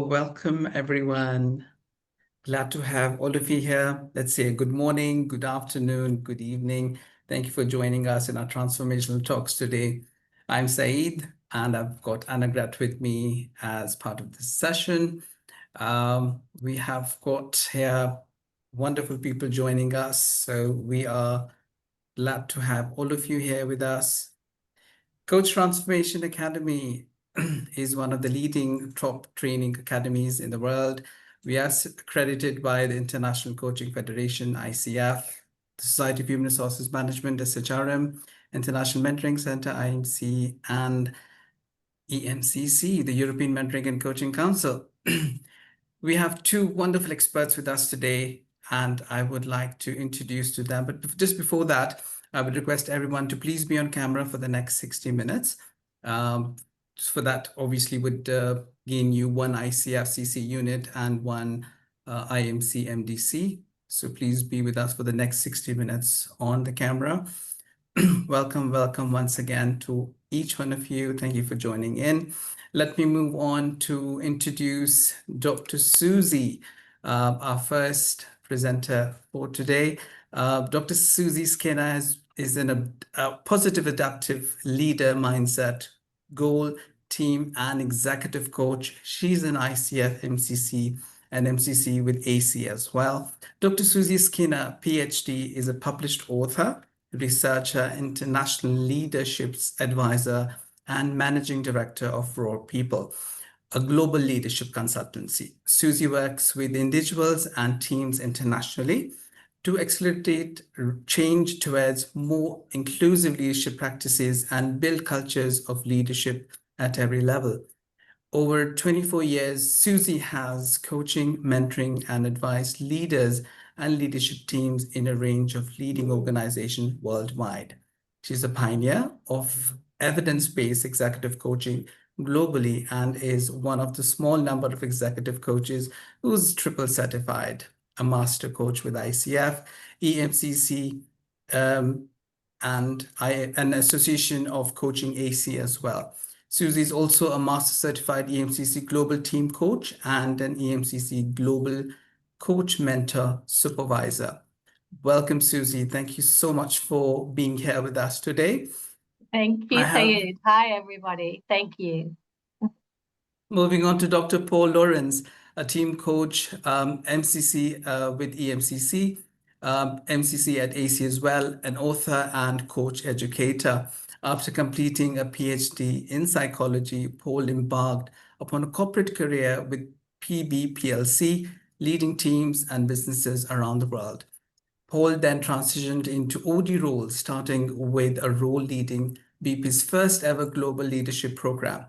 Welcome everyone. Glad to have all of you here. Let's say good morning, good afternoon, good evening. Thank you for joining us in our transformational talks today. I'm Saeed, and I've got Anagrat with me as part of this session. We have got here wonderful people joining us, so we are glad to have all of you here with us. Coach Transformation Academy is one of the leading top training academies in the world. We are accredited by the International Coaching Federation, ICF, the Society of Human Resources Management, SHRM, International Mentoring Center, IMC, and EMCC, the European Mentoring and Coaching Council. We have two wonderful experts with us today, and I would like to introduce to them. But just before that, I would request everyone to please be on camera for the next 60 minutes. For that, obviously, would gain you one ICF CC unit and one IMC MDC. So please be with us for the next 60 minutes on the camera. Welcome once again to each one of you. Thank you for joining in. Let me move on to introduce Dr. Suzi, our first presenter for today. Dr. Suzi Skinner is a positive adaptive leader mindset, goal, team, and executive coach. She's an ICF, MCC, and MCC with AC as well. Dr. Suzi Skinner, PhD, is a published author, researcher, international leaderships advisor, and managing director of Raw People, a global leadership consultancy. Suzi works with individuals and teams internationally to accelerate change towards more inclusive leadership practices and build cultures of leadership at every level. Over 24 years, Suzi has coaching, mentoring, and advised leaders and leadership teams in a range of leading organizations worldwide. She's a pioneer of evidence-based executive coaching globally and is one of the small number of executive coaches who's triple certified, a master coach with ICF, EMCC, and an association of coaching AC as well. Suzi is also a master certified EMCC global team coach and an EMCC global coach mentor supervisor. Welcome, Suzi. Thank you so much for being here with us today. Thank you, Sayed. Hi, everybody. Thank you. Moving on to Dr. Paul Lawrence, a team coach, MCC with EMCC, MCC at AC as well, an author and coach educator. After completing a PhD in psychology, Paul embarked upon a corporate career with PB PLC, leading teams and businesses around the world. Paul then transitioned into OD roles, starting with a role leading BP's first ever global leadership program.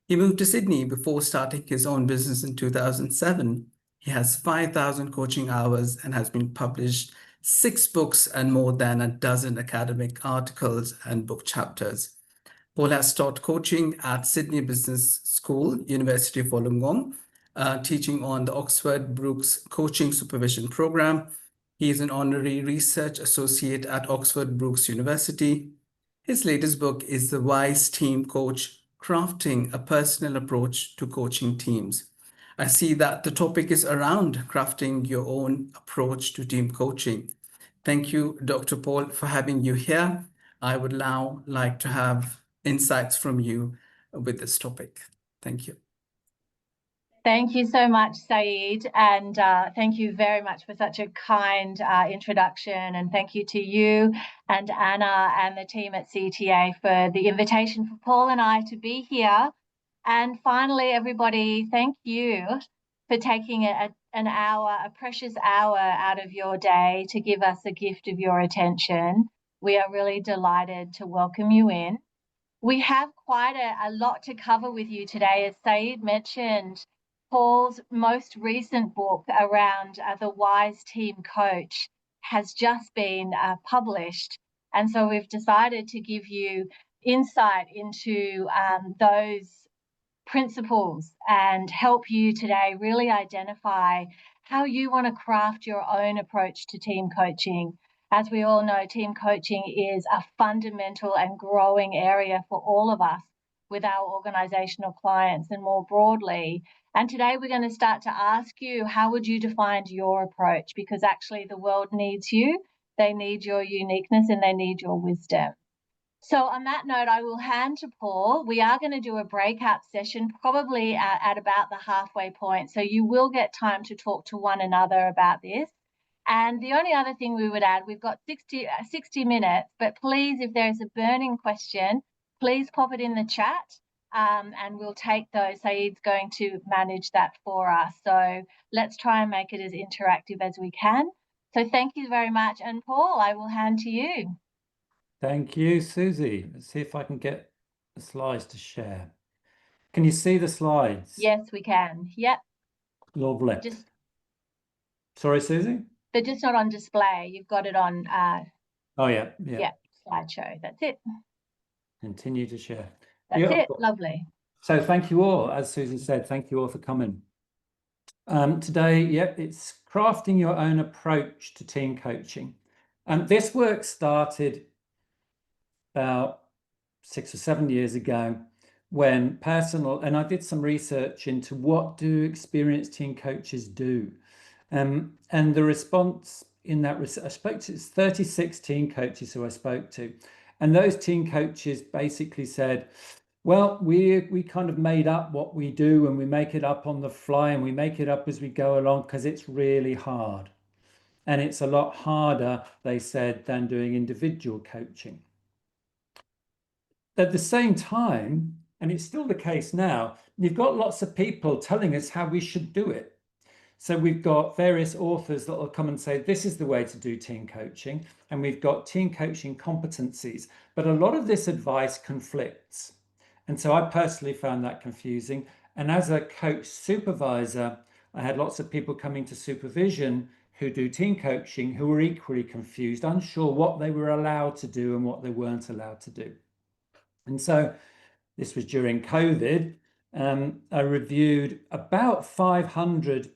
He moved to Sydney before starting his own business in 2007. He has 5,000 coaching hours and has been published 6 books and more than a dozen academic articles and book chapters. Paul has taught coaching at Sydney Business School, University of Wollongong, teaching on the Oxford Brookes Coaching Supervision Program. He is an honorary research associate at Oxford Brookes University. His latest book is The Wise Team Coach, Crafting a Personal Approach to Coaching Teams. I see that the topic is around crafting your own approach to team coaching. Thank you, Dr. Paul, for having you here. I would now like to have insights from you with this topic. Thank you. Thank you so much, Saeed, and thank you very much for such a kind introduction, and thank you to you and Anna and the team at CTA for the invitation for Paul and I to be here. And finally, everybody, thank you for taking an hour, a precious hour out of your day to give us a gift of your attention. We are really delighted to welcome you in. We have quite a lot to cover with you today. As Saeed mentioned, Paul's most recent book around the Wise Team Coach has just been published. And so we've decided to give you insight into those principles and help you today really identify how you want to craft your own approach to team coaching. As we all know, team coaching is a fundamental and growing area for all of us. with our organizational clients and more broadly. And today we're going to start to ask you, how would you define your approach? Because actually the world needs you, they need your uniqueness, and they need your wisdom. So on that note, I will hand to Paul. We are going to do a breakout session probably at about the halfway point. So you will get time to talk to one another about this. And the only other thing we would add, we've got 60 minutes, but please, if there's a burning question, please pop it in the chat, and we'll take those. Saeed's going to manage that for us. So let's try and make it as interactive as we can. So thank you very much. And Paul, I will hand to you. Thank you, Susie. Let's see if I can get the slides to share. Can you see the slides? Yes, we can. Yep. Lovely. Sorry, Susie? They're just not on display. You've got it on. Oh, yeah. Slideshow. That's it. Continue to share. That's Beautiful. It. Lovely. So thank you all. As Susie said, thank you all for coming. Today, it's crafting your own approach to team coaching. This work started about 6 or 7 years ago when and I did some research into what do experienced team coaches do. And the response in that research, I spoke to 36 team coaches who I spoke to. And those team coaches basically said, well, we kind of made up what we do, and we make it up on the fly, and we make it up as we go along because it's really hard. And it's a lot harder, they said, than doing individual coaching. At the same time, and it's still the case now, you've got lots of people telling us how we should do it. So we've got various authors that will come and say, this is the way to do team coaching. And we've got team coaching competencies. But a lot of this advice conflicts. And so I personally found that confusing. And as a coach supervisor, I had lots of people coming to supervision who do team coaching who were equally confused, unsure what they were allowed to do and what they weren't allowed to do. And so this was during COVID. I reviewed about 500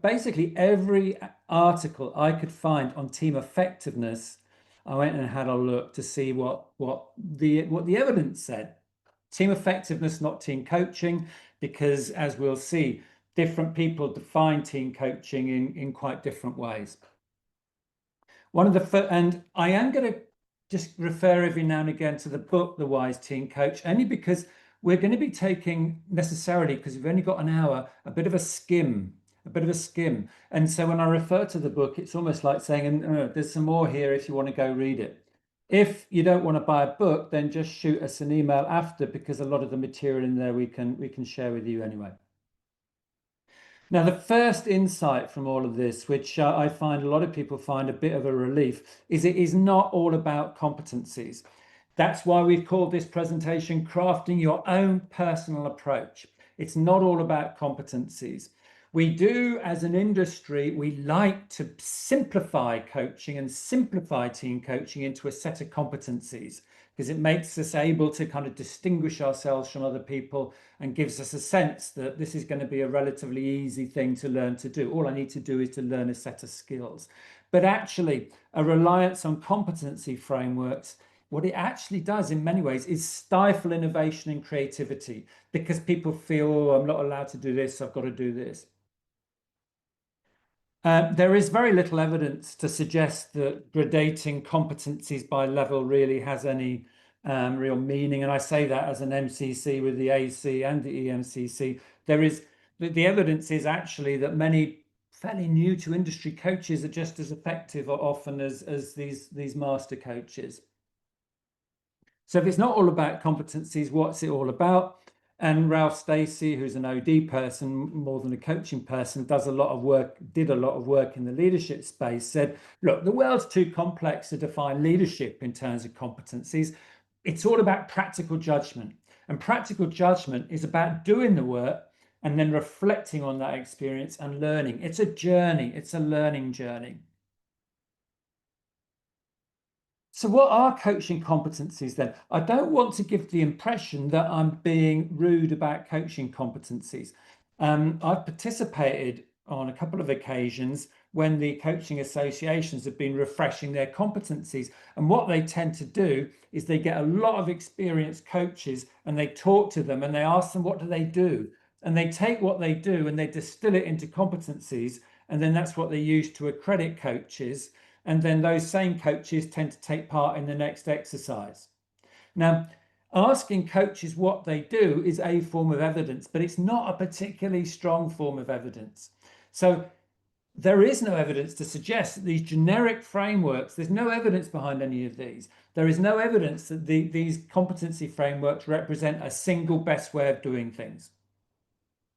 basically every article I could find on team effectiveness. I went and had a look to see what the evidence said. Team effectiveness, not team coaching, because as we'll see, different people define team coaching in quite different ways. And I am going to just refer every now and again to the book, The Wise Team Coach, only because we're going to be taking necessarily, because we've only got an hour, a bit of a skim. And so when I refer to the book, it's almost like saying, there's some more here if you want to go read it. If you don't want to buy a book, then just shoot us an email after, because a lot of the material in there we can share with you anyway. Now, the first insight from all of this, which I find a lot of people find a bit of a relief, is it is not all about competencies. That's why we've called this presentation Crafting Your Own Personal Approach. It's not all about competencies. We do, as an industry, we like to simplify coaching and simplify team coaching into a set of competencies, because it makes us able to kind of distinguish ourselves from other people and gives us a sense that this is going to be a relatively easy thing to learn to do. All I need to do is to learn a set of skills. But actually, a reliance on competency frameworks, what it actually does in many ways is stifle innovation and creativity, because people feel, oh, I'm not allowed to do this, I've got to do this. There is very little evidence to suggest that gradating competencies by level really has any real meaning. And I say that as an MCC with the AC and the EMCC. The evidence is actually that many fairly new to industry coaches are just as effective or often as these master coaches. So if it's not all about competencies, what's it all about? And Ralph Stacey, who's an OD person more than a coaching person, did a lot of work in the leadership space, said, look, the world's too complex to define leadership in terms of competencies. It's all about practical judgment. And practical judgment is about doing the work and then reflecting on that experience and learning. It's a journey. It's a learning journey. So what are coaching competencies then? I don't want to give the impression that I'm being rude about coaching competencies. I've participated on a couple of occasions when the coaching associations have been refreshing their competencies. And what they tend to do is they get a lot of experienced coaches and they talk to them and they ask them, what do they do? And they take what they do and they distill it into competencies. And then that's what they use to accredit coaches. And then those same coaches tend to take part in the next exercise. Now, asking coaches what they do is a form of evidence, but it's not a particularly strong form of evidence. So there is no evidence to suggest that these generic frameworks, there's no evidence behind any of these. There is no evidence that these competency frameworks represent a single best way of doing things.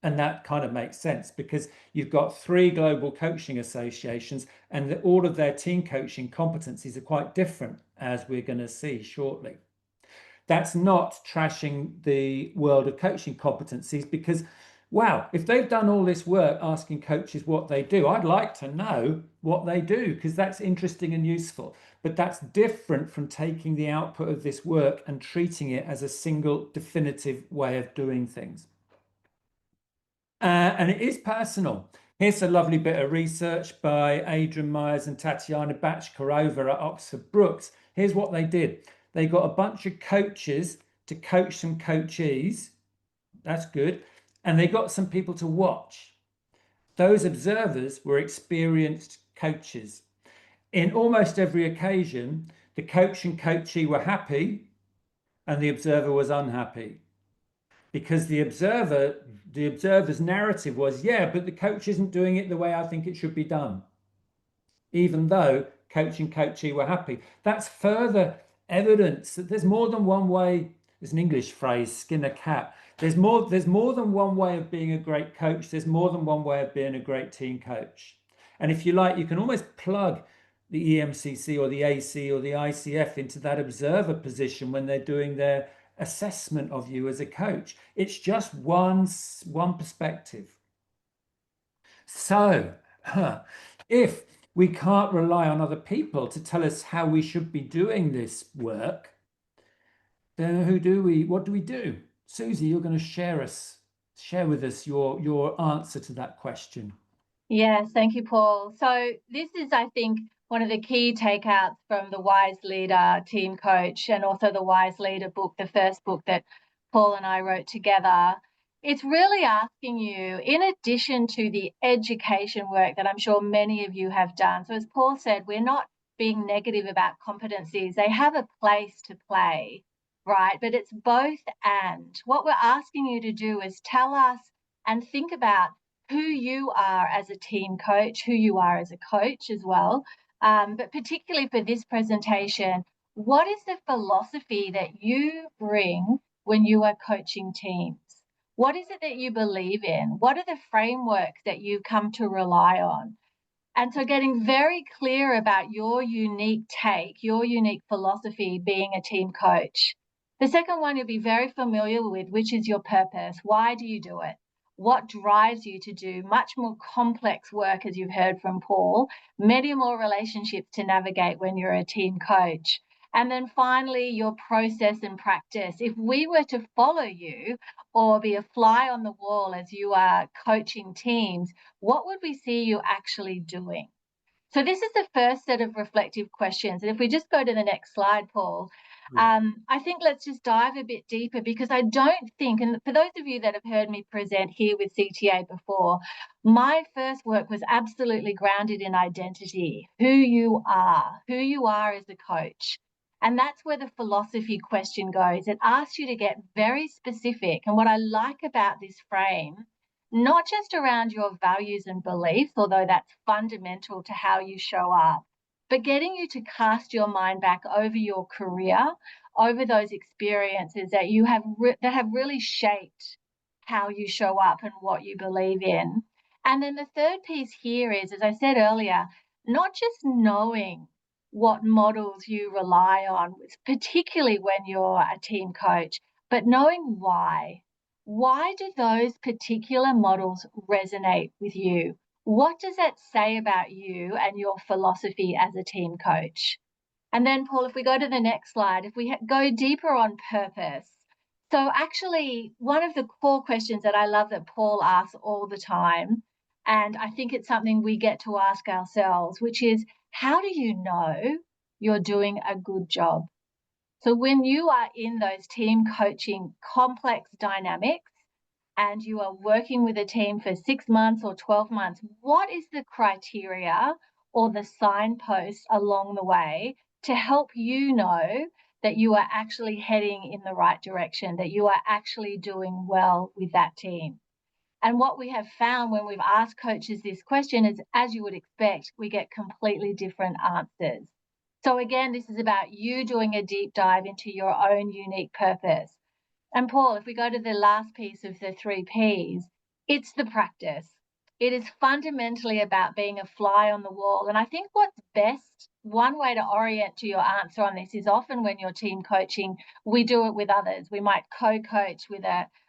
And that kind of makes sense because you've got 3 global coaching associations and all of their team coaching competencies are quite different, as we're going to see shortly. That's not trashing the world of coaching competencies because, wow, if they've done all this work asking coaches what they do, I'd like to know what they do because that's interesting and useful. But that's different from taking the output of this work and treating it as a single definitive way of doing things. And it is personal. Here's a lovely bit of research by Adrian Myers and Tatiana Bachkarova at Oxford Brookes. Here's what they did. They got a bunch of coaches to coach some coachees. That's good. And they got some people to watch. Those observers were experienced coaches. In almost every occasion, the coach and coachee were happy and the observer was unhappy. Because the observer's narrative was, yeah, but the coach isn't doing it the way I think it should be done. Even though coach and coachee were happy. That's further evidence that there's more than one way. There's an English phrase, skin a cat. There's more than one way of being a great coach. There's more than one way of being a great team coach. And if you like, you can almost plug the EMCC or the AC or the ICF into that observer position when they're doing their assessment of you as a coach. It's just one perspective. So if we can't rely on other people to tell us how we should be doing this work, then what do we do? Susie, you're going to share with us your answer to that question. Yes, thank you, Paul. So this is, I think, one of the key takeouts from the Wise Leader Team Coach and also the Wise Leader book, the first book that Paul and I wrote together. It's really asking you, in addition to the education work that I'm sure many of you have done. So as Paul said, we're not being negative about competencies. They have a place to play, right? But it's both and. What we're asking you to do is tell us and think about who you are as a team coach, who you are as a coach as well. But particularly for this presentation, what is the philosophy that you bring when you are coaching teams? What is it that you believe in? What are the frameworks that you come to rely on? And so getting very clear about your unique take, your unique philosophy being a team coach. The second one you'll be very familiar with, which is your purpose. Why do you do it? What drives you to do much more complex work, as you've heard from Paul, many more relationships to navigate when you're a team coach. And then finally, your process and practice. If we were to follow you or be a fly on the wall as you are coaching teams, what would we see you actually doing? So this is the first set of reflective questions. And if we just go to the next slide, Paul, I think let's just dive a bit deeper because I don't think, and for those of you that have heard me present here with CTA before, my first work was absolutely grounded in identity, who you are as a coach. And that's where the philosophy question goes. It asks you to get very specific. And what I like about this frame, not just around your values and beliefs, although that's fundamental to how you show up, but getting you to cast your mind back over your career, over those experiences that you have that have really shaped how you show up and what you believe in. And then the third piece here is, as I said earlier, not just knowing what models you rely on, particularly when you're a team coach, but knowing why. Why do those particular models resonate with you? What does that say about you and your philosophy as a team coach? And then, Paul, if we go to the next slide, if we go deeper on purpose. So actually, one of the core questions that I love that Paul asks all the time, And I think it's something we get to ask ourselves, which is, how do you know you're doing a good job? So when you are in those team coaching complex dynamics and you are working with a team for 6 months or 12 months, what is the criteria or the signpost along the way to help you know that you are actually heading in the right direction, that you are actually doing well with that team? And what we have found when we've asked coaches this question is, as you would expect, we get completely different answers. So again, this is about you doing a deep dive into your own unique purpose. And Paul, if we go to the last piece of the 3 Ps, it's the practice. It is fundamentally about being a fly on the wall. And I think what's best, one way to orient to your answer on this is often when you're team coaching, we do it with others. We might co-coach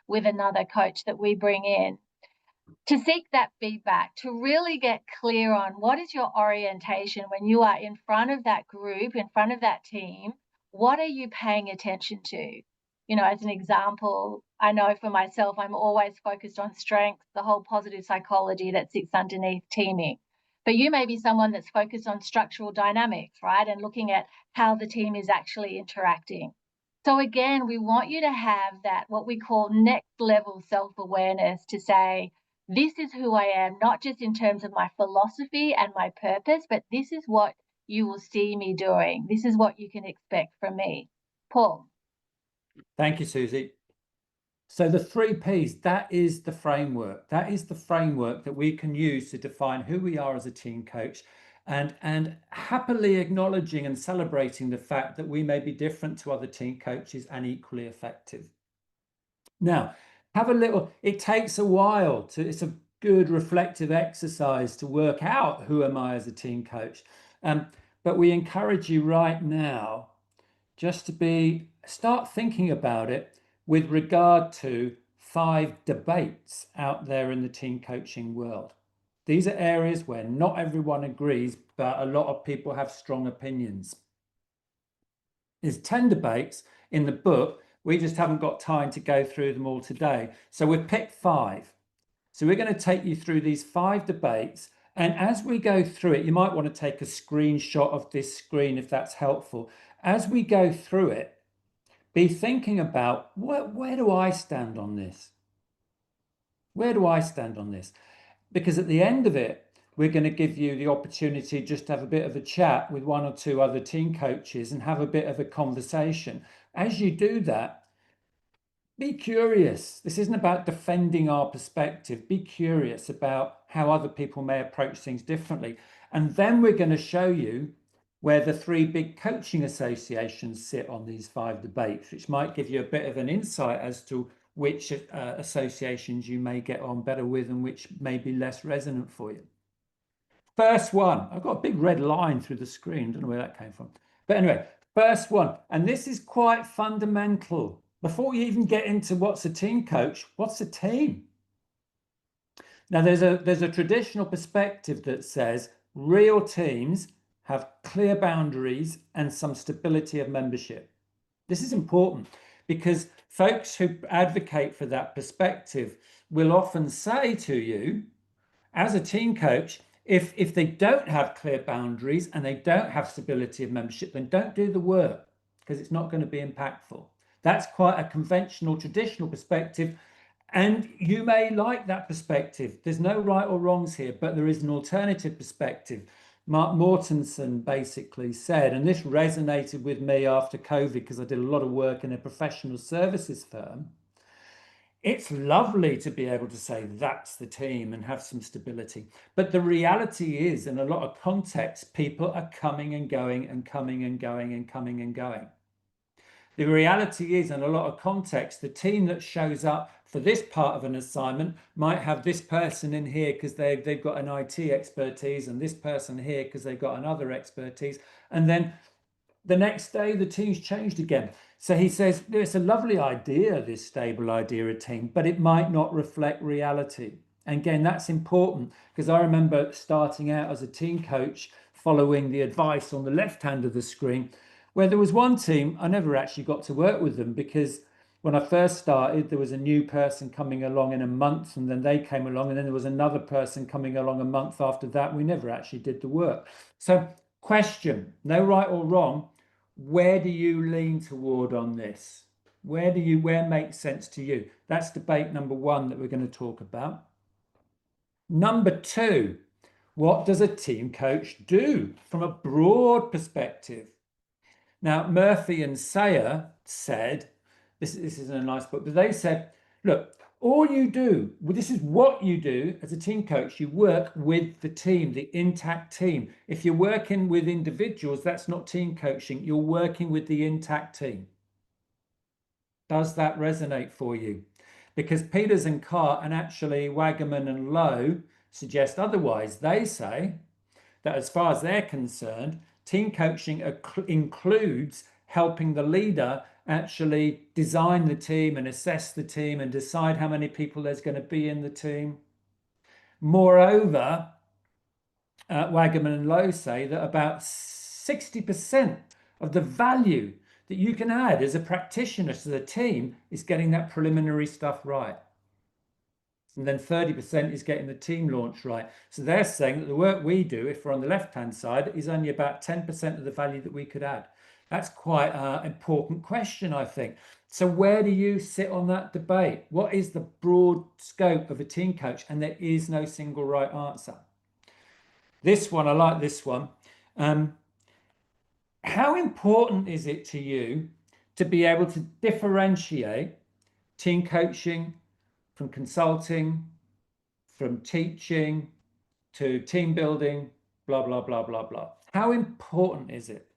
with another coach that we bring in to seek that feedback, to really get clear on what is your orientation when you are in front of that group, in front of that team. What are you paying attention to? You know, as an example, I know for myself, I'm always focused on strengths, the whole positive psychology that sits underneath teaming. But you may be someone that's focused on structural dynamics, right? And looking at how the team is actually interacting. So again, we want you to have that, what we call next level self-awareness, to say, this is who I am, not just in terms of my philosophy and my purpose, but this is what you will see me doing. This is what you can expect from me. Paul. Thank you, Susie. So the 3 Ps, that is the framework. That is the framework that we can use to define who we are as a team coach, and happily acknowledging and celebrating the fact that we may be different to other team coaches and equally effective. Now, it takes a while it's a good reflective exercise to work out who am I as a team coach. But we encourage you right now just to start thinking about it with regard to 5 debates out there in the team coaching world. These are areas where not everyone agrees, but a lot of people have strong opinions. There's 10 debates in the book. We just haven't got time to go through them all today. So we've picked 5. So we're going to take you through these 5 debates. And as we go through it, you might want to take a screenshot of this screen if that's helpful. As we go through it, be thinking about where do I stand on this? Where do I stand on this? Because at the end of it, we're going to give you the opportunity just to have a bit of a chat with 1 or 2 other team coaches and have a bit of a conversation. As you do that, be curious. This isn't about defending our perspective. Be curious about how other people may approach things differently. And then we're going to show you where the 3 big coaching associations sit on these 5 debates, which might give you a bit of an insight as to which associations you may get on better with and which may be less resonant for you. First one, I've got a big red line through the screen. Don't know where that came from. But anyway, first one, and this is quite fundamental. Before you even get into what's a team coach, what's a team? Now, there's a traditional perspective that says real teams have clear boundaries and some stability of membership. This is important because folks who advocate for that perspective will often say to you, as a team coach, if they don't have clear boundaries and they don't have stability of membership, then don't do the work because it's not going to be impactful. That's quite a conventional, traditional perspective. And you may like that perspective. There's no right or wrongs here, but there is an alternative perspective. Mark Mortensen basically said, and this resonated with me after COVID because I did a lot of work in a professional services firm. It's lovely to be able to say that's the team and have some stability. But the reality is, in a lot of contexts, people are coming and going and coming and going and coming and going. The reality is, in a lot of contexts, the team that shows up for this part of an assignment might have this person in here because they've got an IT expertise and this person here because they've got another expertise. And then the next day, the team's changed again. So he says, it's a lovely idea, this stable idea of team, but it might not reflect reality. And again, that's important because I remember starting out as a team coach, following the advice on the left hand of the screen, where there was one team, I never actually got to work with them because When I first started, there was a new person coming along in a month, and then they came along, and then there was another person coming along a month after that. We never actually did the work. So, question, no right or wrong, where do you lean toward on this? Where makes sense to you? That's debate number one that we're going to talk about. Number two, what does a team coach do from a broad perspective? Now, Murphy and Sayer said, this is in a nice book, but they said, look, all you do, this is what you do as a team coach, you work with the team, the intact team. If you're working with individuals, that's not team coaching, you're working with the intact team. Does that resonate for you? Because Peters and Carr and actually Wagaman and Lowe suggest otherwise. They say that as far as they're concerned, team coaching includes helping the leader actually design the team and assess the team and decide how many people there's going to be in the team. Moreover, Wagaman and Lowe say that about 60% of the value that you can add as a practitioner to the team is getting that preliminary stuff right. And then 30% is getting the team launch right. So they're saying that the work we do, if we're on the left-hand side, is only about 10% of the value that we could add. That's quite an important question, I think. So where do you sit on that debate? What is the broad scope of a team coach? And there is no single right answer. This one, I like this one. How important is it to you to be able to differentiate team coaching from consulting, from teaching to team building, blah, blah, blah, blah, blah? How important is it?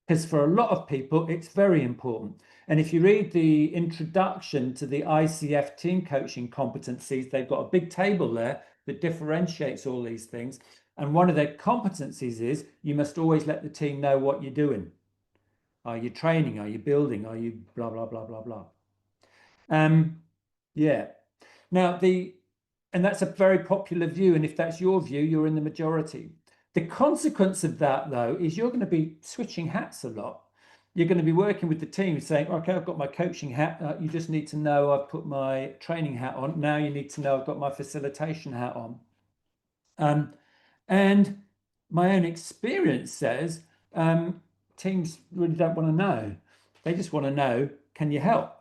Because for a lot of people, it's very important. And if you read the introduction to the ICF team coaching competencies, they've got a big table there that differentiates all these things. And one of their competencies is you must always let the team know what you're doing. Are you training? Are you building? Are you blah, blah, blah, blah, blah. Yeah. Now, and that's a very popular view. And if that's your view, you're in the majority. The consequence of that, though, is you're going to be switching hats a lot. You're going to be working with the team saying, okay, I've got my coaching hat. You just need to know I've put my training hat on. Now you need to know I've got my facilitation hat on. And my own experience says teams really don't want to know. They just want to know, can you help?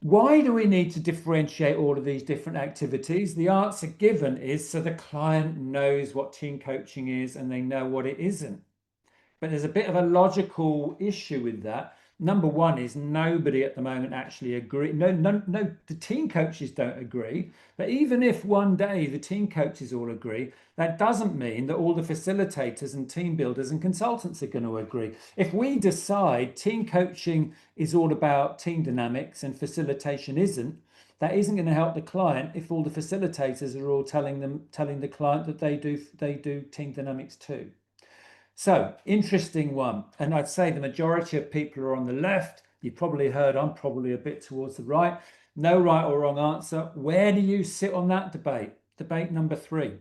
Why do we need to differentiate all of these different activities? The answer given is so the client knows what team coaching is and they know what it isn't. But there's a bit of a logical issue with that. Number one is nobody at the moment actually agree. No, the team coaches don't agree. But even if one day the team coaches all agree, that doesn't mean that all the facilitators and team builders and consultants are going to agree. If we decide team coaching is all about team dynamics and facilitation isn't, that isn't going to help the client if all the facilitators are all telling the client that they do team dynamics too. So, interesting one. And I'd say the majority of people are on the left. You probably heard I'm probably a bit towards the right. No right or wrong answer. Where do you sit on that debate? Debate number 3.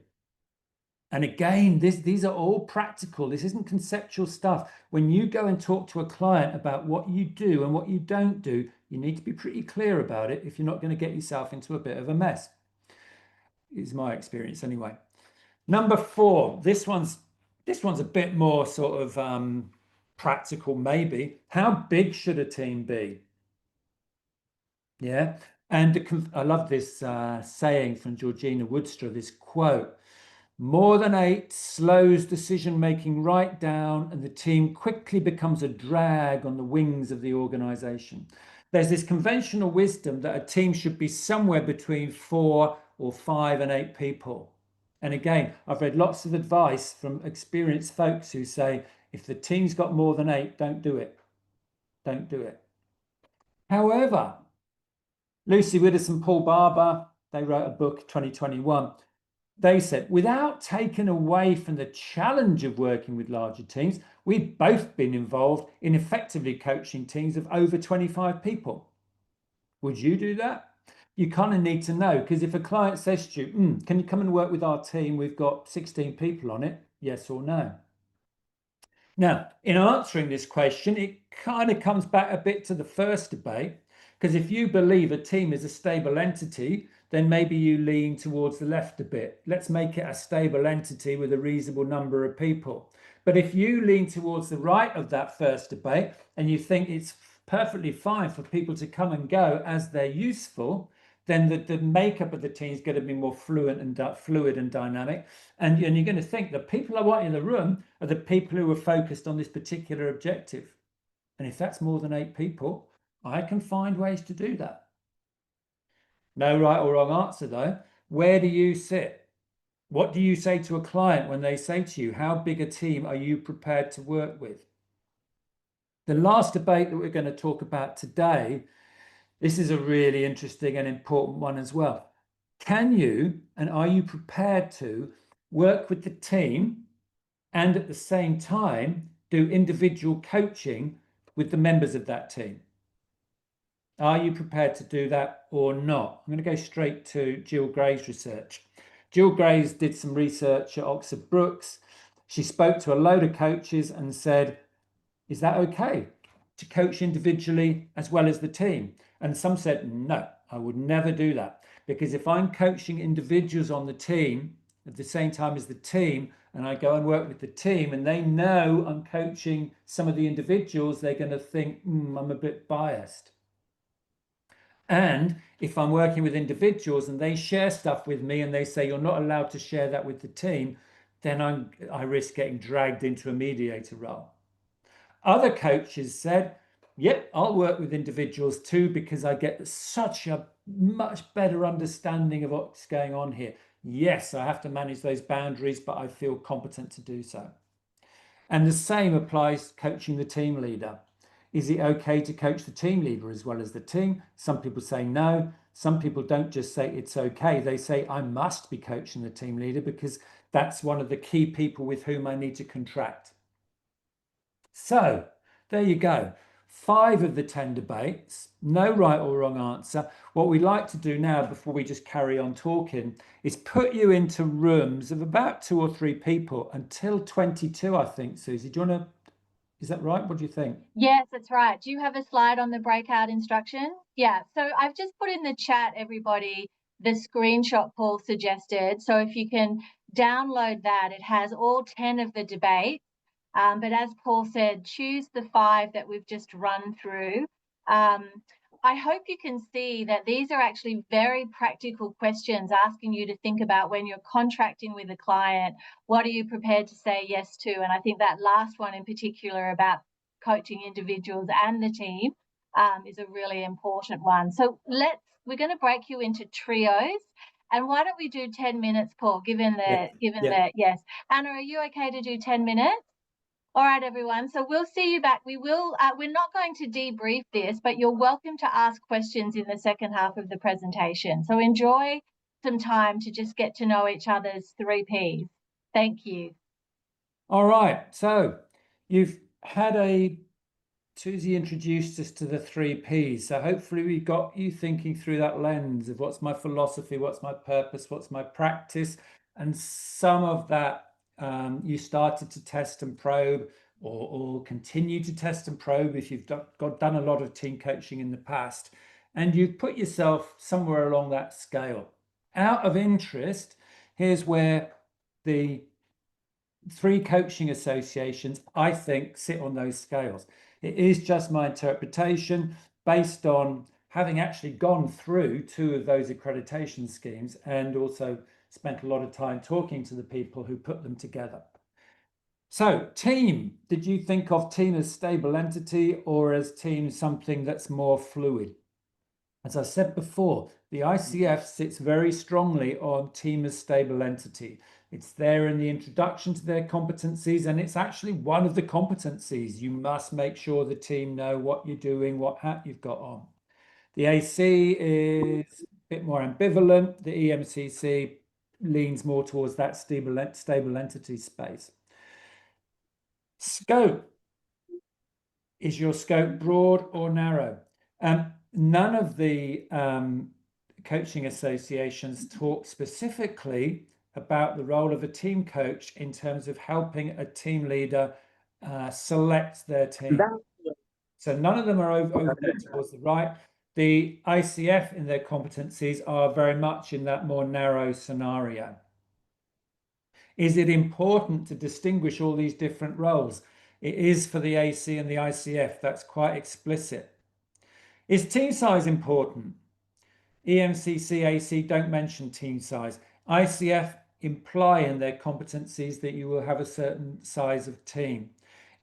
And again, these are all practical. This isn't conceptual stuff. When you go and talk to a client about what you do and what you don't do, you need to be pretty clear about it if you're not going to get yourself into a bit of a mess. Is my experience anyway. Number 4, this one's a bit more sort of practical, maybe. How big should a team be? Yeah. And I love this saying from Georgina Woodster, this quote: more than 8 slows decision-making right down, and the team quickly becomes a drag on the wings of the organization. There's this conventional wisdom that a team should be somewhere between 4 or 5 and 8 people. And again, I've read lots of advice from experienced folks who say, if the team's got more than 8, don't do it. Don't do it. However, Lucy Widdowson, Paul Barber, they wrote a book, 2021. They said, without taking away from the challenge of working with larger teams, we've both been involved in effectively coaching teams of over 25 people. Would you do that? You kind of need to know, because if a client says to you, can you come and work with our team? We've got 16 people on it. Yes or no? Now, in answering this question, it kind of comes back a bit to the first debate, because if you believe a team is a stable entity, then maybe you lean towards the left a bit. Let's make it a stable entity with a reasonable number of people. But if you lean towards the right of that first debate and you think it's perfectly fine for people to come and go as they're useful, then the makeup of the team is going to be more fluid and dynamic. And you're going to think the people I want in the room are the people who are focused on this particular objective. And if that's more than 8 people, I can find ways to do that. No right or wrong answer, though. Where do you sit? What do you say to a client when they say to you, how big a team are you prepared to work with? The last debate that we're going to talk about today, this is a really interesting and important one as well. Can you and are you prepared to work with the team and at the same time do individual coaching with the members of that team? Are you prepared to do that or not? I'm going to go straight to Jill Gray's research. Jill Gray's did some research at Oxford Brookes. She spoke to a load of coaches and said, is that okay to coach individually as well as the team? And some said, no, I would never do that. Because if I'm coaching individuals on the team at the same time as the team, and I go and work with the team and they know I'm coaching some of the individuals, they're going to think, I'm a bit biased. And if I'm working with individuals and they share stuff with me and they say you're not allowed to share that with the team, then I risk getting dragged into a mediator role. Other coaches said, yep, I'll work with individuals too, because I get such a much better understanding of what's going on here. Yes, I have to manage those boundaries, but I feel competent to do so. And the same applies to coaching the team leader. Is it okay to coach the team leader as well as the team? Some people say no. Some people don't just say it's okay. They say I must be coaching the team leader because that's one of the key people with whom I need to contract. So there you go. 5 of the 10 debates, no right or wrong answer. What we like to do now, before we just carry on talking, is put you into rooms of about 2 or 3 people until 22, I think, Susie. Do you want to, is that right? What do you think? Yes, that's right. Do you have a slide on the breakout instruction? Yeah, so I've just put in the chat, everybody, the screenshot Paul suggested. So if you can download that, it has all 10 of the debates. But as Paul said, choose the 5 that we've just run through. I hope you can see that these are actually very practical questions asking you to think about when you're contracting with a client, what are you prepared to say yes to? And I think that last one in particular about coaching individuals and the team is a really important one. So we're going to break you into trios. And why don't we do 10 minutes, Paul, given yes. Anna, are you okay to do 10 minutes? All right, everyone. So we'll see you back. We're not going to debrief this, but you're welcome to ask questions in the second half of the presentation. So enjoy some time to just get to know each other's 3 Ps. Thank you. All right. So you've had Susie introduced us to the 3 Ps. So hopefully we got you thinking through that lens of what's my philosophy, what's my purpose, what's my practice. And some of that you started to test and probe or continue to test and probe if you've done a lot of team coaching in the past. And you've put yourself somewhere along that scale. Out of interest, here's where the 3 coaching associations, I think, sit on those scales. It is just my interpretation based on having actually gone through 2 of those accreditation schemes and also spent a lot of time talking to the people who put them together. So team, did you think of team as stable entity or as team something that's more fluid? As I said before, the ICF sits very strongly on team as stable entity. It's there in the introduction to their competencies, and it's actually one of the competencies. You must make sure the team know what you're doing, what hat you've got on. The AC is a bit more ambivalent. The EMCC leans more towards that stable entity space. Scope. Is your scope broad or narrow? None of the coaching associations talk specifically about the role of a team coach in terms of helping a team leader select their team. So none of them are over there towards the right. The ICF in their competencies are very much in that more narrow scenario. Is it important to distinguish all these different roles? It is for the AC and the ICF. That's quite explicit. Is team size important? EMCC, AC don't mention team size. ICF imply in their competencies that you will have a certain size of team.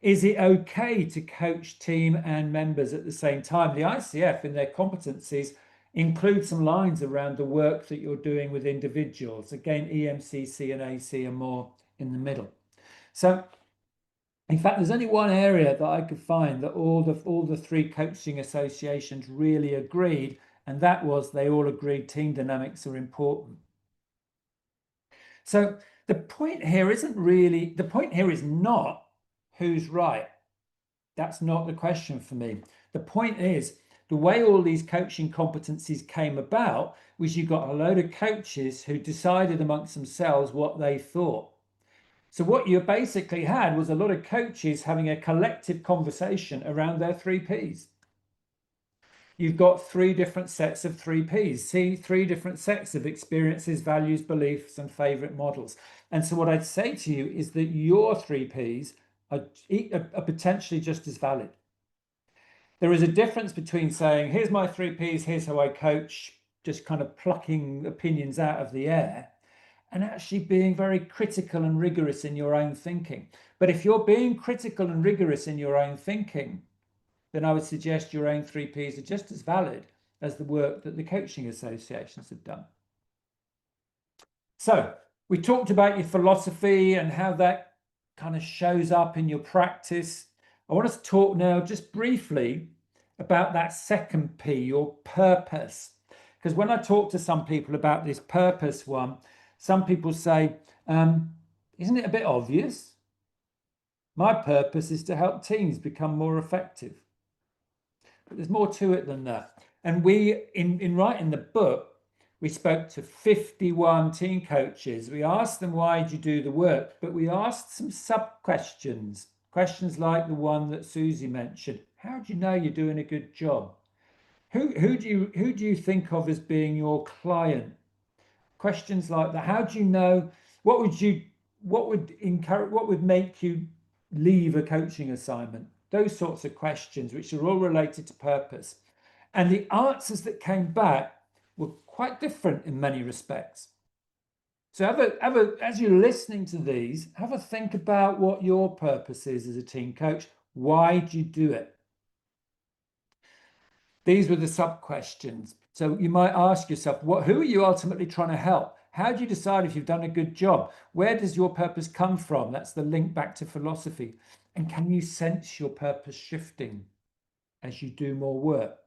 Is it okay to coach team and members at the same time? The ICF in their competencies include some lines around the work that you're doing with individuals. Again, EMCC and AC are more in the middle. So in fact, there's only one area that I could find that all the three coaching associations really agreed, and that was they all agreed team dynamics are important. So the point here is not who's right. That's not the question for me. The point is the way all these coaching competencies came about was you got a load of coaches who decided amongst themselves what they thought. So what you basically had was a lot of coaches having a collective conversation around their 3Ps. You've got 3 different sets of 3Ps, see 3 different sets of experiences, values, beliefs, and favorite models. And so what I'd say to you is that your 3Ps are potentially just as valid. There is a difference between saying, here's my 3Ps, here's how I coach, just kind of plucking opinions out of the air, and actually being very critical and rigorous in your own thinking. But if you're being critical and rigorous in your own thinking, then I would suggest your own 3Ps are just as valid as the work that the coaching associations have done. So we talked about your philosophy and how that kind of shows up in your practice. I want us to talk now just briefly about that second P, your purpose. Because when I talk to some people about this purpose one, some people say, isn't it a bit obvious? My purpose is to help teams become more effective. But there's more to it than that. And we, in writing the book, we spoke to 51 team coaches. We asked them, why did you do the work? But we asked some sub-questions, questions like the one that Suzi mentioned. How do you know you're doing a good job? Who do you think of as being your client? Questions like that. How do you know? What would make you leave a coaching assignment? Those sorts of questions, which are all related to purpose. And the answers that came back were quite different in many respects. So as you're listening to these, have a think about what your purpose is as a team coach. Why do you do it? These were the sub-questions. So you might ask yourself, who are you ultimately trying to help? How do you decide if you've done a good job? Where does your purpose come from? That's the link back to philosophy. And can you sense your purpose shifting as you do more work?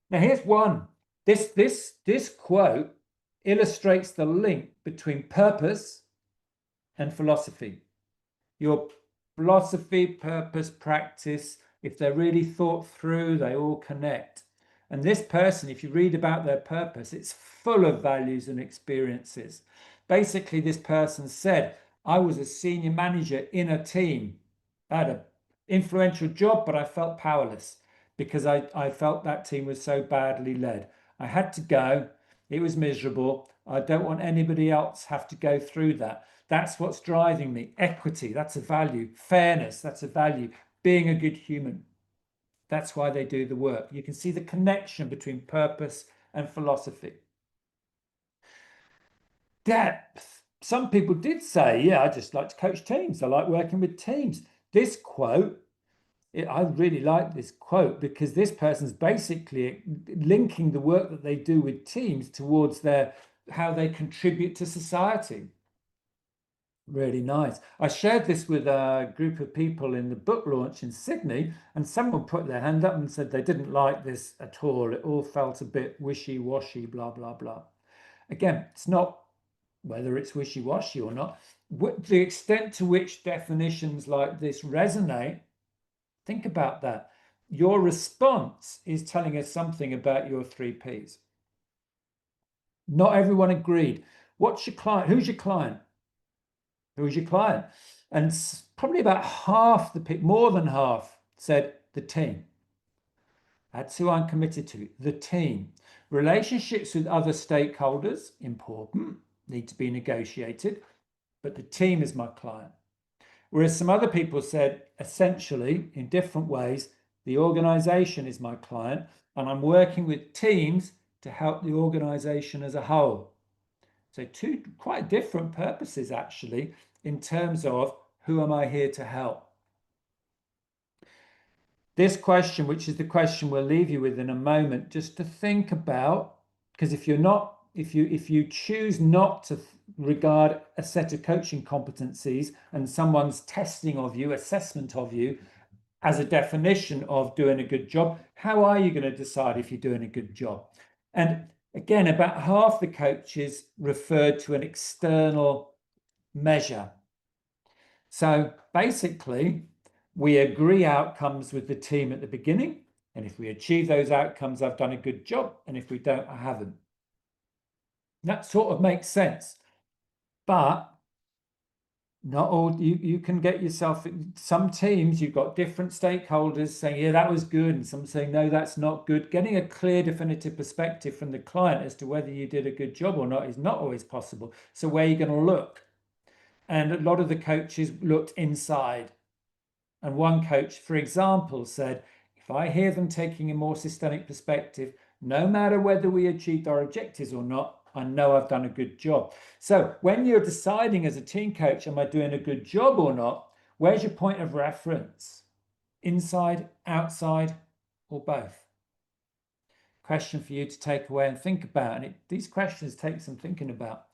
Now, here's one. This quote illustrates the link between purpose and philosophy. Your philosophy, purpose, practice, if they're really thought through, they all connect. And this person, if you read about their purpose, it's full of values and experiences. Basically, this person said, I was a senior manager in a team. I had an influential job, but I felt powerless because I felt that team was so badly led. I had to go. It was miserable. I don't want anybody else have to go through that. That's what's driving me. Equity, that's a value. Fairness, that's a value. Being a good human. That's why they do the work. You can see the connection between purpose and philosophy. Depth. Some people did say, yeah, I just like to coach teams. I like working with teams. This quote, I really like this quote because this person's basically linking the work that they do with teams towards how they contribute to society. Really nice. I shared this with a group of people in the book launch in Sydney, and someone put their hand up and said they didn't like this at all. It all felt a bit wishy-washy, blah, blah, blah. Again, it's not whether it's wishy-washy or not. The extent to which definitions like this resonate, think about that. Your response is telling us something about your 3Ps. Not everyone agreed. What's your client? Who's your client? Who is your client? And probably about half the people, more than half, said the team. That's who I'm committed to, the team. Relationships with other stakeholders, important, need to be negotiated, but the team is my client. Whereas some other people said, essentially, in different ways, the organization is my client, and I'm working with teams to help the organization as a whole. So two quite different purposes, actually, in terms of who am I here to help? This question, which is the question we'll leave you with in a moment, just to think about, because if you choose not to regard a set of coaching competencies and someone's testing of you, assessment of you, as a definition of doing a good job, how are you going to decide if you're doing a good job? And again, about half the coaches referred to an external measure. So basically, we agree outcomes with the team at the beginning. And if we achieve those outcomes, I've done a good job. And if we don't, I haven't. That sort of makes sense. But not all, you can get yourself, some teams, you've got different stakeholders saying, yeah, that was good. And some saying, no, that's not good. Getting a clear, definitive perspective from the client as to whether you did a good job or not is not always possible. So where are you going to look? And a lot of the coaches looked inside. And one coach, for example, said, if I hear them taking a more systemic perspective, no matter whether we achieved our objectives or not, I know I've done a good job. So when you're deciding as a team coach, am I doing a good job or not? Where's your point of reference? Inside, outside, or both? Question for you to take away and think about. And these questions take some thinking about.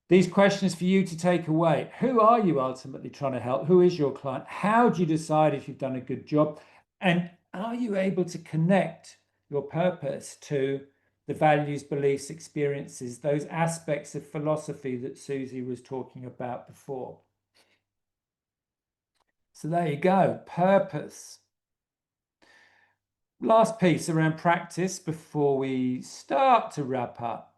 These questions for you to take away. Who are you ultimately trying to help? Who is your client? How do you decide if you've done a good job? And are you able to connect your purpose to the values, beliefs, experiences, those aspects of philosophy that Suzi was talking about before? So there you go, purpose. Last piece around practice before we start to wrap up.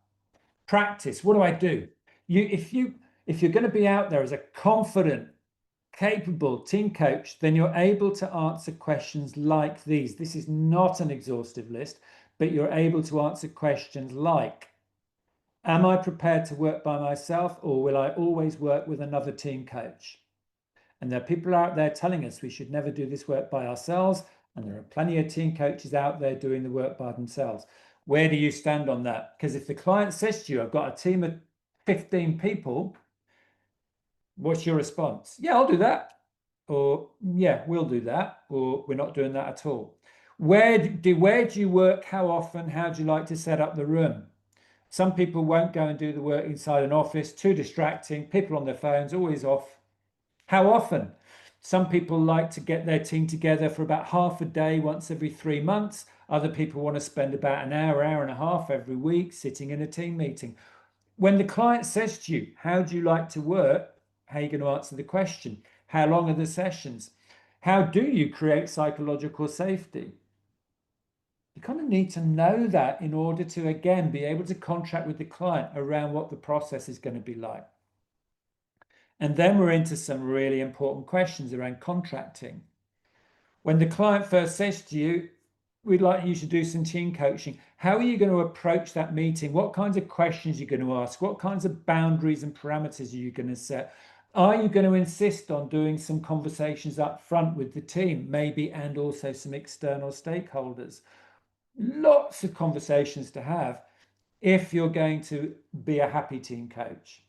Practice, what do? If you're going to be out there as a confident, capable team coach, then you're able to answer questions like these. This is not an exhaustive list, but you're able to answer questions like, am I prepared to work by myself, or will I always work with another team coach? And there are people out there telling us we should never do this work by ourselves, and there are plenty of team coaches out there doing the work by themselves. Where do you stand on that? Because if the client says to you, I've got a team of 15 people, what's your response? Yeah, I'll do that. Or yeah, we'll do that. Or we're not doing that at all. Where do you work? How often? How do you like to set up the room? Some people won't go and do the work inside an office, too distracting, people on their phones, always off. How often? Some people like to get their team together for about half a day once every 3 months. Other people want to spend about an hour, hour and a half every week sitting in a team meeting. When the client says to you, how do you like to work? How are you going to answer the question? How long are the sessions? How do you create psychological safety? You kind of need to know that in order to, again, be able to contract with the client around what the process is going to be like. And then we're into some really important questions around contracting. When the client first says to you, we'd like you to do some team coaching, how are you going to approach that meeting? What kinds of questions are you going to ask? What kinds of boundaries and parameters are you going to set? Are you going to insist on doing some conversations up front with the team, maybe, and also some external stakeholders? Lots of conversations to have if you're going to be a happy team coach.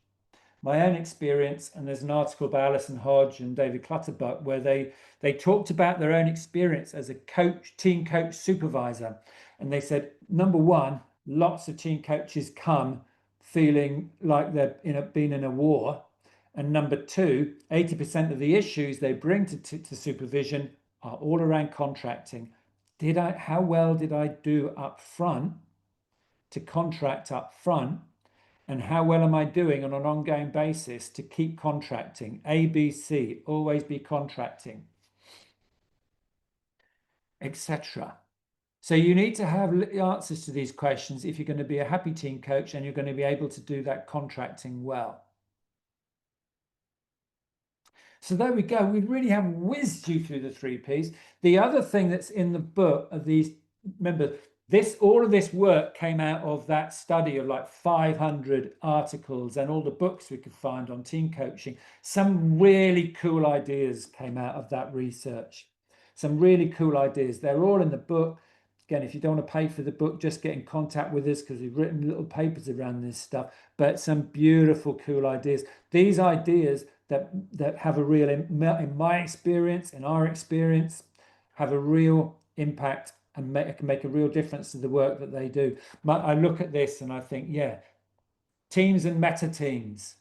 My own experience, and there's an article by Alison Hodge and David Clutterbuck where they talked about their own experience as a coach, team coach supervisor. And they said, number one, lots of team coaches come feeling like they're been in a war. And number two, 80% of the issues they bring to supervision are all around contracting. How well did I do up front to contract up front? And how well am I doing on an ongoing basis to keep contracting? ABC, always be contracting, etc. So you need to have answers to these questions if you're going to be a happy team coach and you're going to be able to do that contracting well. So there we go. We really have whizzed you through the 3 Ps. The other thing that's in the book are these, remember, all of this work came out of that study of like 500 articles and all the books we could find on team coaching. Some really cool ideas came out of that research. Some really cool ideas. They're all in the book. Again, if you don't want to pay for the book, just get in contact with us because we've written little papers around this stuff. But some beautiful, cool ideas. These ideas that have a real, in my experience, in our experience, have a real impact and can make a real difference to the work that they do. I look at this and I think, yeah, teams and meta teams.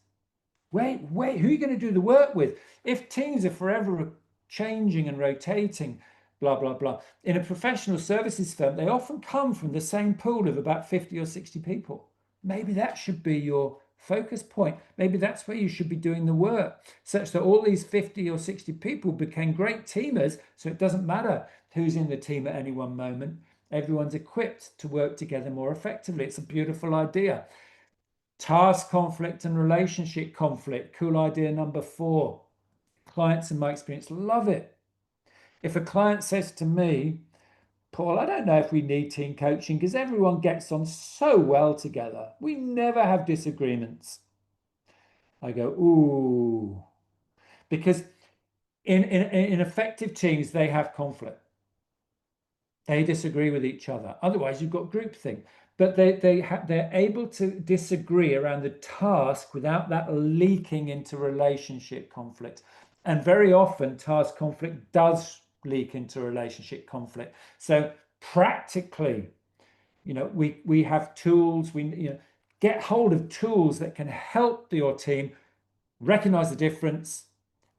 Wait, who are you going to do the work with? If teams are forever changing and rotating, blah, blah, blah. In a professional services firm, they often come from the same pool of about 50 or 60 people. Maybe that should be your focus point. Maybe that's where you should be doing the work, such that all these 50 or 60 people became great teamers, so it doesn't matter who's in the team at any one moment. Everyone's equipped to work together more effectively. It's a beautiful idea. Task conflict and relationship conflict. Cool idea number 4. Clients, in my experience, love it. If a client says to me, Paul, I don't know if we need team coaching because everyone gets on so well together. We never have disagreements. I go, ooh, because in effective teams, they have conflict. They disagree with each other. Otherwise, you've got groupthink. But they're able to disagree around the task without that leaking into relationship conflict. And very often, task conflict does leak into relationship conflict. So practically, we have tools. Get hold of tools that can help your team recognize the difference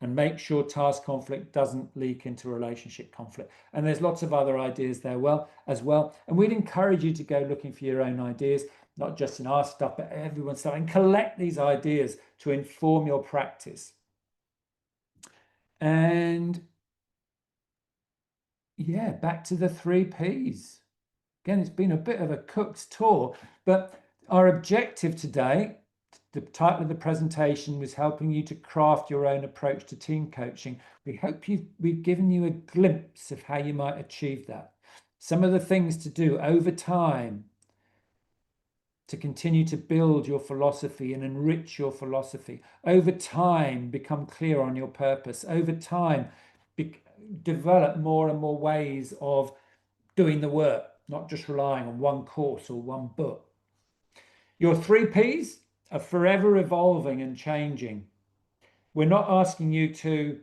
and make sure task conflict doesn't leak into relationship conflict. And there's lots of other ideas there as well. And we'd encourage you to go looking for your own ideas, not just in our stuff, but everyone's stuff, and collect these ideas to inform your practice. And yeah, back to the 3 Ps. Again, it's been a bit of a cook's tour, but our objective today, the title of the presentation, was helping you to craft your own approach to team coaching. We hope we've given you a glimpse of how you might achieve that. Some of the things to do over time to continue to build your philosophy and enrich your philosophy. Over time, become clear on your purpose. Over time, develop more and more ways of doing the work, not just relying on one course or one book. Your 3 Ps are forever evolving and changing. We're not asking you to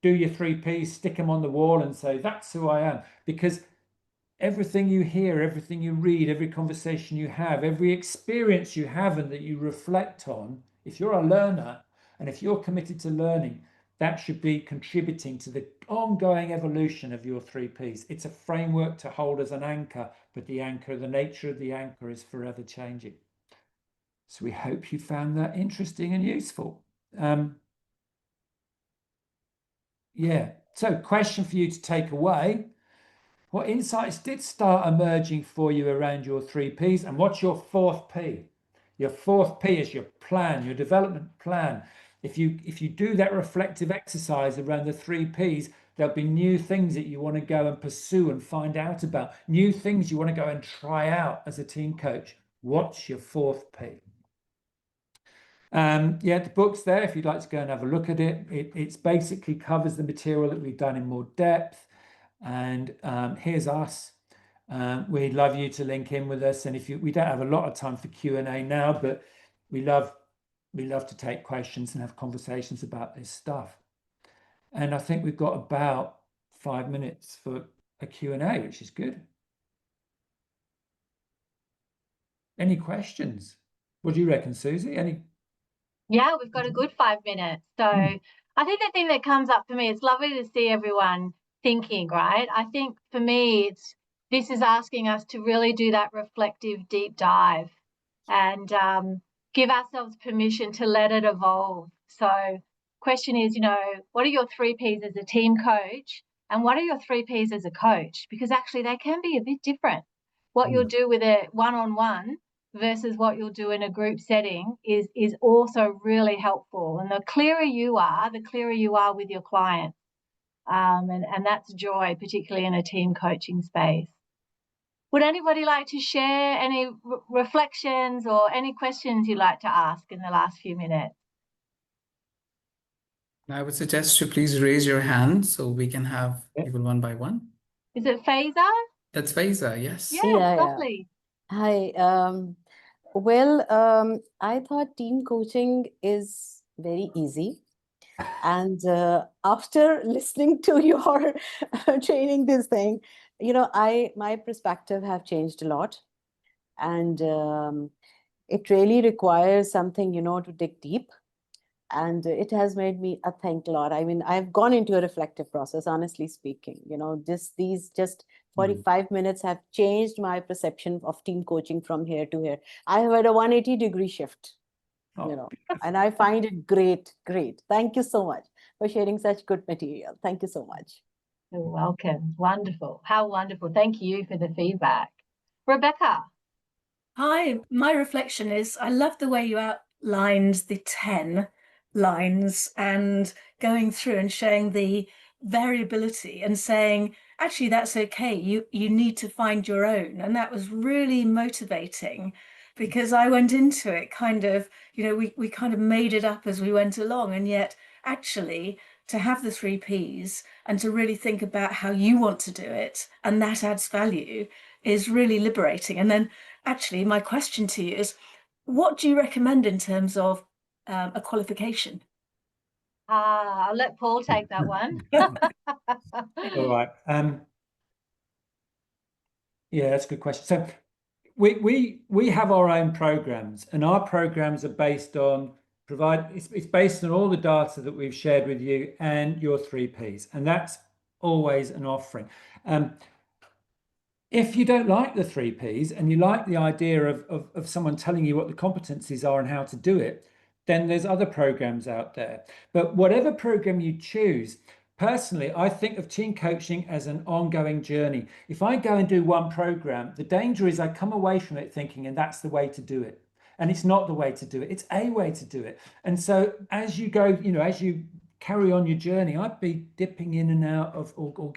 do your 3 Ps, stick them on the wall and say, that's who I am. Because everything you hear, everything you read, every conversation you have, every experience you have and that you reflect on, if you're a learner and if you're committed to learning, that should be contributing to the ongoing evolution of your 3 Ps. It's a framework to hold as an anchor, but the nature of the anchor is forever changing. So we hope you found that interesting and useful. Yeah, so question for you to take away. What insights did start emerging for you around your 3 Ps? And what's your 4th P? Your 4th P is your plan, your development plan. If you do that reflective exercise around the 3 Ps, there'll be new things that you want to go and pursue and find out about, new things you want to go and try out as a team coach. What's your 4th P? Yeah, the book's there if you'd like to go and have a look at it. It's basically covers the material that we've done in more depth. And here's us. We'd love you to link in with us. And if we don't have a lot of time for Q&A now, but we love to take questions and have conversations about this stuff. And I think we've got about 5 minutes for a Q&A, which is good. Any questions? What do you reckon, Susie? Yeah, we've got a good 5 minutes. So I think the thing that comes up for me, it's lovely to see everyone thinking, right? I think for me, this is asking us to really do that reflective deep dive and give ourselves permission to let it evolve. So question is, what are your 3 Ps as a team coach and what are your 3 Ps as a coach? Because actually they can be a bit different. What you'll do with it one-on-one versus what you'll do in a group setting is also really helpful. And the clearer you are with your clients. And that's joy, particularly in a team coaching space. Would anybody like to share any reflections or any questions you'd like to ask in the last few minutes? I would suggest to please raise your hand so we can have people one by one. Is it Faiza? That's Faiza, yes. Yes, Yeah, yeah. lovely. Hi. I thought team coaching is very easy. And after listening to your training this thing, my perspective have changed a lot. And it really requires something, to dig deep. And it has made me think a lot. I mean, I've gone into a reflective process, honestly speaking. These 45 minutes have changed my perception of team coaching from here to here. I have had a 180-degree shift, and I find it great. Thank you so much for sharing such good material. Thank you so much. You're welcome. Wonderful. How wonderful. Thank you for the feedback. Rebecca. Hi, my reflection is I love the way you outlined the 10 lines and going through and showing the variability and saying, actually, that's okay. You need to find your own. And that was really motivating because I went into it kind of, we kind of made it up as we went along. And yet, actually, to have the 3 Ps and to really think about how you want to do it, and that adds value, is really liberating. And then actually, my question to you is, what do you recommend in terms of a qualification? I'll let Paul take that one. All right. Yeah, that's a good question. So we have our own programs, and our programs are based on it's based on all the data that we've shared with you and your 3 Ps, and that's always an offering. If you don't like the 3 Ps and you like the idea of someone telling you what the competencies are and how to do it, then there's other programs out there. But whatever program you choose, personally, I think of team coaching as an ongoing journey. If I go and do one program, the danger is I come away from it thinking, and that's the way to do it. And it's not the way to do it. It's a way to do it. And so as you go, as you carry on your journey, I'd be dipping in and out of, or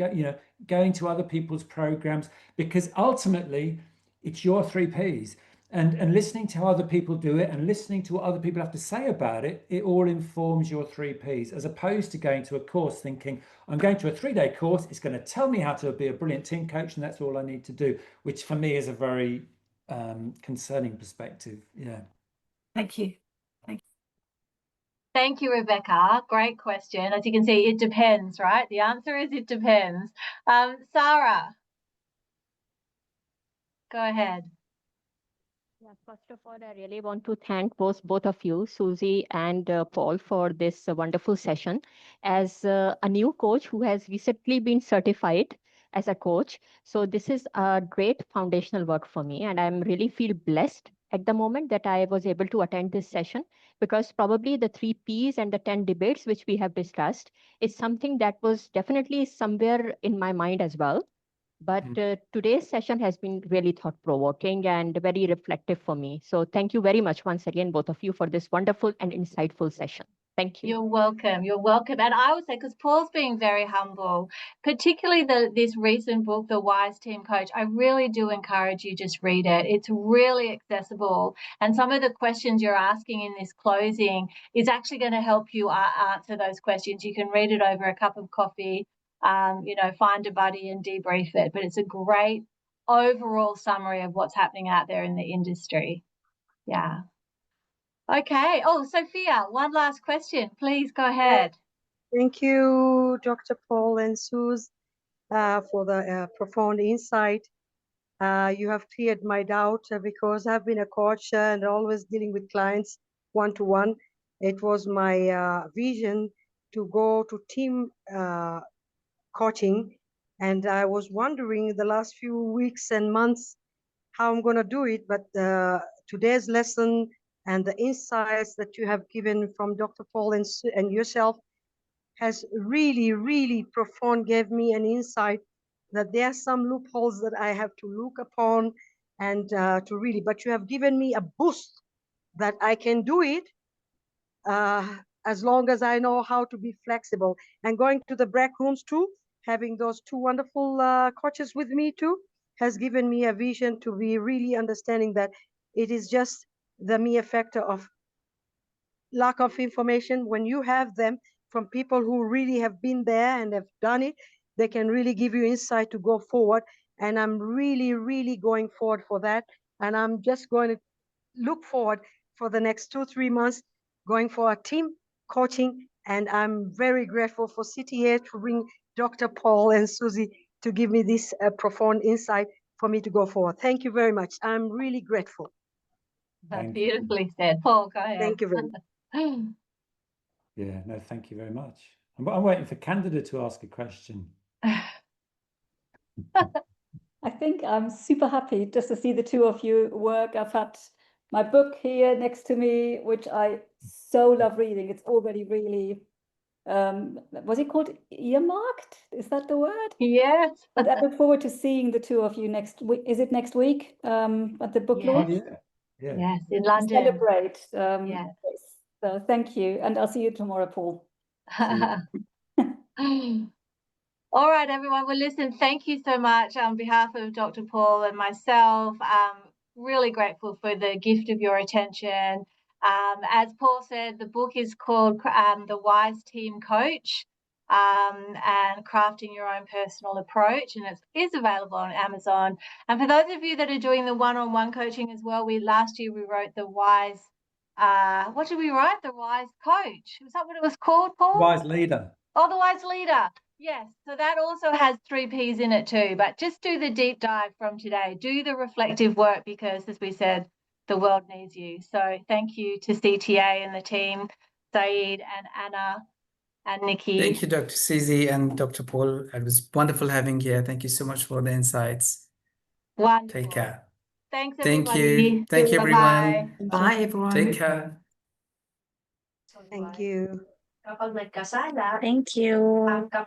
going to other people's programs, because ultimately it's your 3 Ps. And listening to how other people do it and listening to what other people have to say about it, it all informs your 3 Ps, as opposed to going to a course thinking, I'm going to a 3-day course, it's going to tell me how to be a brilliant team coach, and that's all I need to do, which for me is a very concerning perspective. Yeah. Thank you. Thank you, Rebecca. Great question. As you can see, it depends, right? The answer is it depends. Sarah, go ahead. Yeah, first of all, I really want to thank both of you, Suzi and Paul, for this wonderful session. As a new coach who has recently been certified as a coach, so this is a great foundational work for me, and I'm really feel blessed at the moment that I was able to attend this session, because probably the 3 Ps and the 10 debates which we have discussed is something that was definitely somewhere in my mind as well. But today's session has been really thought-provoking and very reflective for me. So thank you very much once again, both of you, for this wonderful and insightful session. Thank you. You're welcome. You're welcome. And I would say, because Paul's being very humble, particularly this recent book, The Wise Team Coach, I really do encourage you just read it. It's really accessible. And some of the questions you're asking in this closing is actually going to help you answer those questions. You can read it over a cup of coffee, find a buddy and debrief it. But it's a great overall summary of what's happening out there in the industry. Yeah. Okay. Oh, Sophia, one last question. Please go ahead. Thank you, Dr. Paul and Suze, for the profound insight. You have cleared my doubt because I've been a coach and always dealing with clients one-to-one. It was my vision to go to team coaching, and I was wondering the last few weeks and months how I'm going to do it. But today's lesson and the insights that you have given from Dr. Paul and yourself has really, really profound, gave me an insight that there are some loopholes that I have to look upon and to really, but you have given me a boost that I can do it as long as I know how to be flexible. And going to the break rooms too, having those two wonderful coaches with me too, has given me a vision to be really understanding that it is just the mere factor of lack of information. When you have them from people who really have been there and have done it, they can really give you insight to go forward. And I'm really, really going forward for that. And I'm just going to look forward for the next 2-3 months going for a team coaching. And I'm very grateful for CTA to bring Dr. Paul and Suzi to give me this profound insight for me to go forward. Thank you very much. I'm really grateful. Thank you. Beautifully said. Paul, go ahead. Thank you very much. Yeah, no, thank you very much. I'm waiting for Candida to ask a question. I think I'm super happy just to see the two of you work. I've had my book here next to me, which I so love reading. It's already really, was it called earmarked? Is that the word? Yes. But I look forward to seeing the two of you next week. Is it next week at the book Yes. launch? Oh, yeah. Yes, in To London. celebrate. Yes. Yes. So thank you. And I'll see you tomorrow, Paul. See you. All right, everyone. Well, listen, thank you so much on behalf of Dr. Paul and myself. Really grateful for the gift of your attention. As Paul said, the book is called The Wise Team Coach and Crafting Your Own Personal Approach, and it is available on Amazon. And for those of you that are doing the one-on-one coaching as well, last year we wrote the Wise. What did we write? The Wise Coach. Was that what it was called, Paul? Wise leader. Oh, the Wise Leader. Yes, so that also has 3 Ps in it too, but just do the deep dive from today. Do the reflective work because, as we said, the world needs you. So thank you to CTA and the team, Saeed and Anna and Nikki. Thank you, Dr. Suzi and Dr. Paul. It was wonderful having you here. Thank you so much for the insights. Wonderful. Take care. Thanks, Thank everybody. you. Thank you, Bye-bye. everyone. Bye, everyone. Take care. Thank you. Thank you.